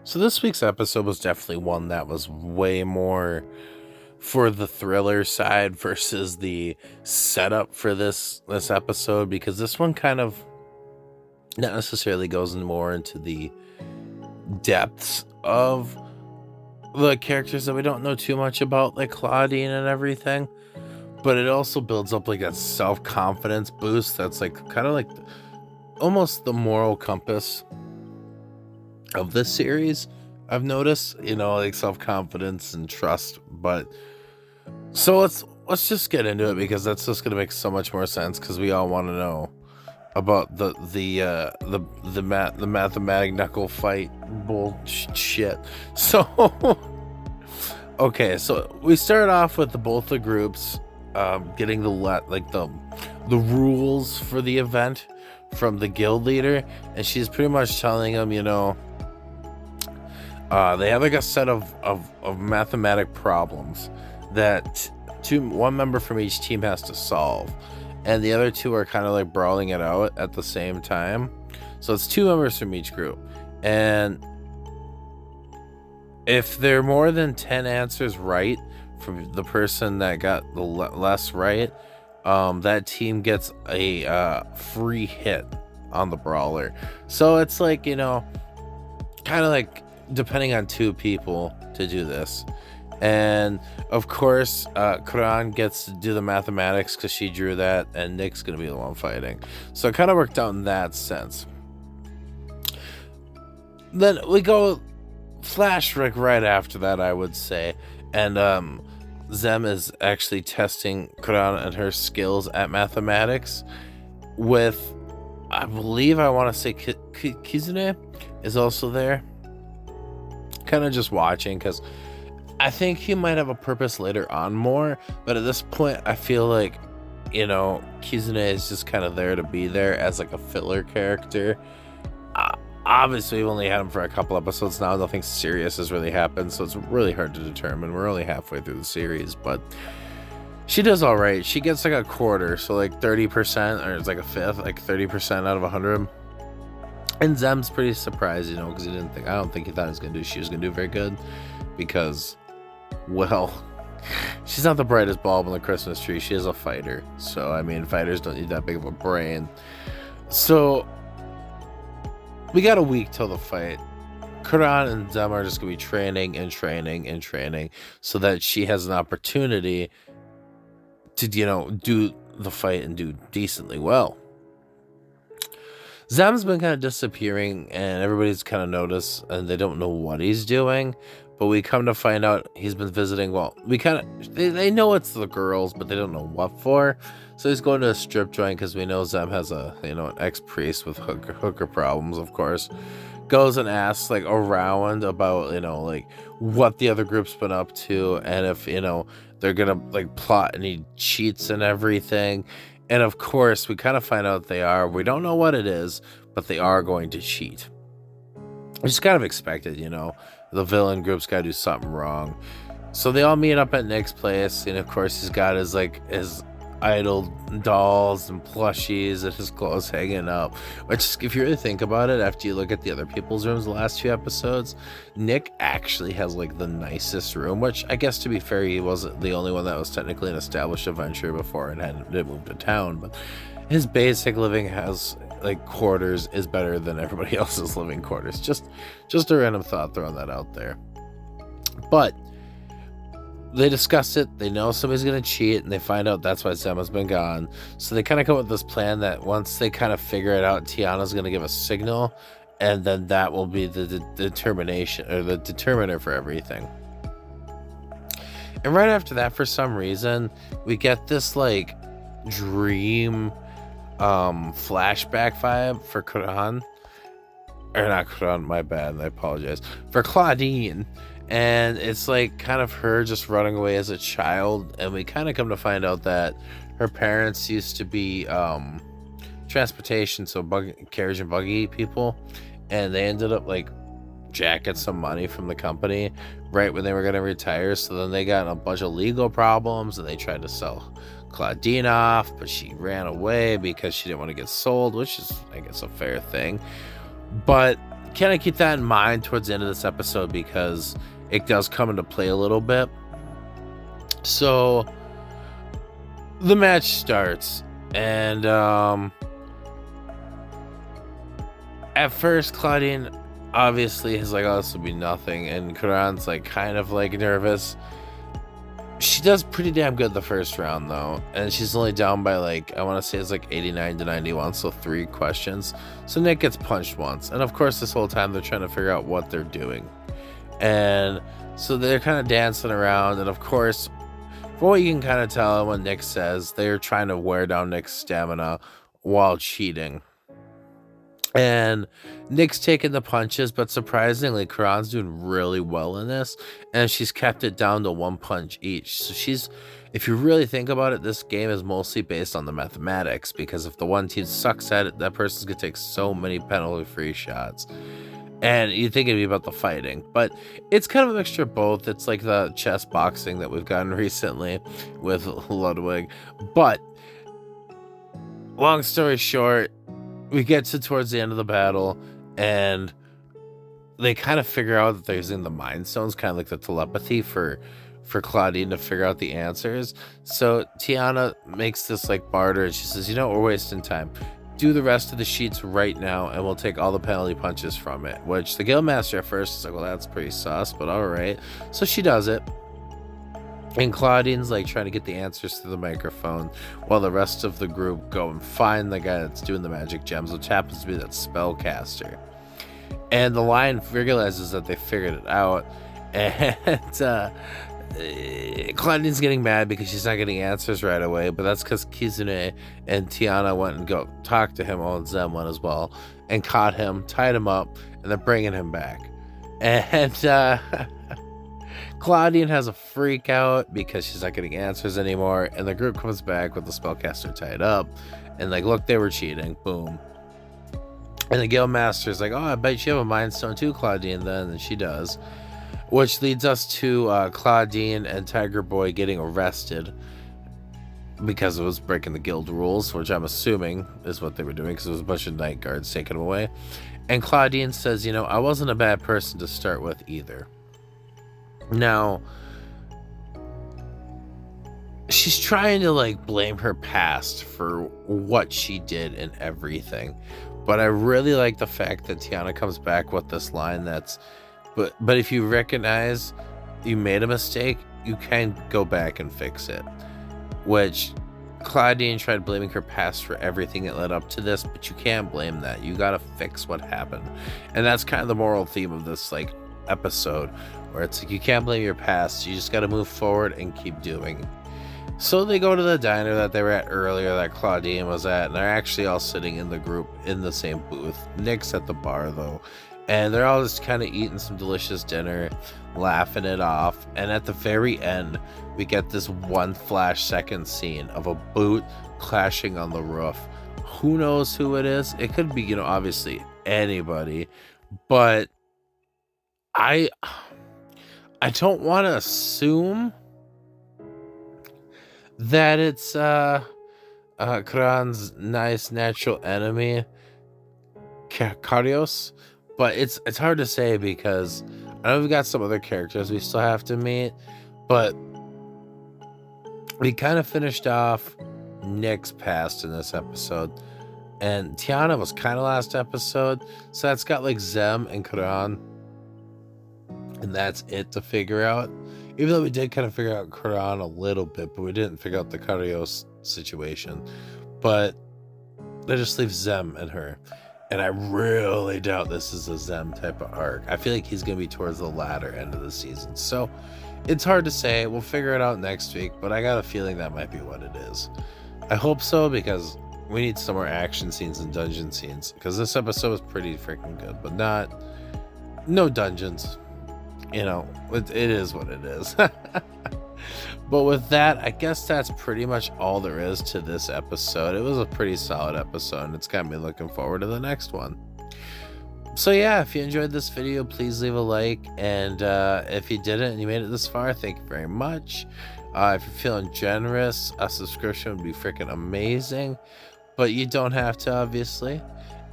So this week's episode was definitely one that was way more for the thriller side versus the setup for this episode, because this one kind of not necessarily goes more into the depths of the characters that we don't know too much about, like Claudine and everything, but it also builds up like that self-confidence boost that's like kind of like almost the moral compass of this series. I've noticed, like self-confidence and trust. But so let's just get into it, because that's just gonna make so much more sense, because we all want to know about the mathematic knuckle fight bullshit. So okay, so we start off with both the groups getting the rules for the event from the guild leader, and she's pretty much telling them, they have like a set of mathematic problems that one member from each team has to solve, and the other two are kind of like brawling it out at the same time. So it's two members from each group, and if there are more than 10 answers right from the person that got the less right, that team gets a free hit on the brawler. So it's like, kind of like depending on two people to do this. And of course, Kuran gets to do the mathematics because she drew that, and Nick's gonna be the one fighting. So it kind of worked out in that sense. Then we go flash right after that, I would say, and Zem is actually testing Kuran and her skills at mathematics with, I believe, I want to say Kizune is also there, kind of just watching, because I think he might have a purpose later on more, but at this point I feel like, Kizune is just kind of there to be there as like a filler character. Obviously, we've only had him for a couple episodes now. Nothing serious has really happened, so it's really hard to determine. We're only halfway through the series, but she does all right. She gets like a quarter, so like 30%, or it's like a fifth, like 30% out of 100. And Zem's pretty surprised, because I don't think he thought she was gonna do very good, because, well, she's not the brightest bulb on the Christmas tree. She is a fighter, so I mean, fighters don't need that big of a brain. So we got a week till the fight. Kuran and Zem are just gonna be training, so that she has an opportunity to, do the fight and do decently well. Zem's been kind of disappearing, and everybody's kind of noticed, and they don't know what he's doing. But we come to find out he's been visiting. Well, they know it's the girls, but they don't know what for. So he's going to a strip joint, because we know Zem has an ex-priest with hooker problems, of course. Goes and asks like around about, like what the other group's been up to, and if, they're gonna like plot any cheats and everything. And of course, we kind of find out they are. We don't know what it is, but they are going to cheat. Which is kind of expected, The villain group's got to do something wrong. So they all meet up at Nick's place, and of course he's got his idol dolls and plushies and his clothes hanging up. Which, if you really think about it, after you look at the other people's rooms the last few episodes, Nick actually has like the nicest room. Which, I guess, to be fair, he wasn't the only one that was technically an established adventurer before and didn't move to town. But his basic living has like quarters is better than everybody else's living quarters. Just a random thought, throwing that out there. But they discuss it. They know somebody's gonna cheat, and they find out that's why Zema's been gone. So they kind of come up with this plan that once they kind of figure it out, Tiana's gonna give a signal, and then that will be the determination, or the determiner for everything. And right after that, for some reason, we get this like dream flashback vibe for Kuran, or not Kuran, my bad, I apologize, for Claudine. And it's like kind of her just running away as a child, and we kind of come to find out that her parents used to be transportation, so carriage and buggy people, and they ended up like jacking some money from the company right when they were going to retire. So then they got in a bunch of legal problems, and they tried to sell Claudine off, but she ran away because she didn't want to get sold, which is, I guess, a fair thing. But kind of keep that in mind towards the end of this episode because it does come into play a little bit. So the match starts, and at first Claudine obviously is like, oh, this will be nothing, and Karan's like kind of like nervous. She does pretty damn good the first round though, and she's only down by like, I want to say it's like 89 to 91, so 3 questions. So Nick gets punched once, and of course this whole time they're trying to figure out what they're doing, and so they're kind of dancing around, and of course from what you can kind of tell when Nick says, they're trying to wear down Nick's stamina while cheating. And Nick's taking the punches, but surprisingly, Karan's doing really well in this, and she's kept it down to 1 punch each. So she's, if you really think about it, this game is mostly based on the mathematics, because if the one team sucks at it, that person's gonna take so many penalty-free shots. And you'd think it'd be about the fighting, but it's kind of a mixture of both. It's like the chess boxing that we've gotten recently with Ludwig. But long story short, we get to towards the end of the battle, and they kind of figure out that they're using the Mind Stones, kind of like the telepathy for Claudine to figure out the answers. So Tiana makes this like barter, and she says, you know, we're wasting time. Do the rest of the sheets right now, and we'll take all the penalty punches from it. Which the Guildmaster at first is like, well, that's pretty sus, but all right. So she does it. And Claudine's like trying to get the answers through the microphone while the rest of the group go and find the guy that's doing the magic gems, which happens to be that spellcaster. And the Lion realizes that they figured it out, and Claudine's getting mad because she's not getting answers right away, but that's because Kizune and Tiana went and go talk to him, and Zem went as well, and caught him, tied him up, and they're bringing him back. And Claudine has a freak out because she's not getting answers anymore, and the group comes back with the spellcaster tied up, and like, look, they were cheating, boom. And the Guildmaster's like, oh, I bet you have a Mind Stone too, Claudine, then, and she does. Which leads us to Claudine and Tiger Boy getting arrested because it was breaking the guild rules, which I'm assuming is what they were doing because it was a bunch of night guards taking them away. And Claudine says, you know, I wasn't a bad person to start with either. Now, she's trying to like blame her past for what she did and everything. But I really like the fact that Tiana comes back with this line that's, but if you recognize you made a mistake, you can go back and fix it. Which Claudine tried blaming her past for everything that led up to this, but you can't blame that. You gotta fix what happened. And that's kind of the moral theme of this like episode, where it's like you can't blame your past, you just gotta move forward and keep doing. So they go to the diner that they were at earlier that Claudine was at, and they're actually all sitting in the group in the same booth. Nick's at the bar though, and they're all just kind of eating some delicious dinner, laughing it off. And at the very end, we get this 1 flash second scene of a boot clashing on the roof. Who knows who it is? It could be, you know, obviously anybody, but I don't want to assume that it's Karan's nice natural enemy, Karios, but it's hard to say because I know we've got some other characters we still have to meet, but we kind of finished off Nick's past in this episode, and Tiana was kind of last episode, so that's got like Zem and Karan, and that's it to figure out. Even though we did kind of figure out Karan a little bit, but we didn't figure out the Karios situation. But that just leaves Zem and her. And I really doubt this is a Zem type of arc. I feel like he's going to be towards the latter end of the season. So it's hard to say. We'll figure it out next week, but I got a feeling that might be what it is. I hope so, because we need some more action scenes and dungeon scenes. Because this episode was pretty freaking good, but no dungeons. You know, it is what it is. But with that, I guess that's pretty much all there is to this episode. It was a pretty solid episode, and it's got me looking forward to the next one. So yeah, if you enjoyed this video, please leave a like, and if you didn't and you made it this far, thank you very much. If you're feeling generous, a subscription would be freaking amazing, but you don't have to, obviously.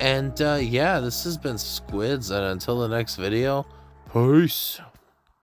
And yeah, this has been Squids, and until the next video, peace.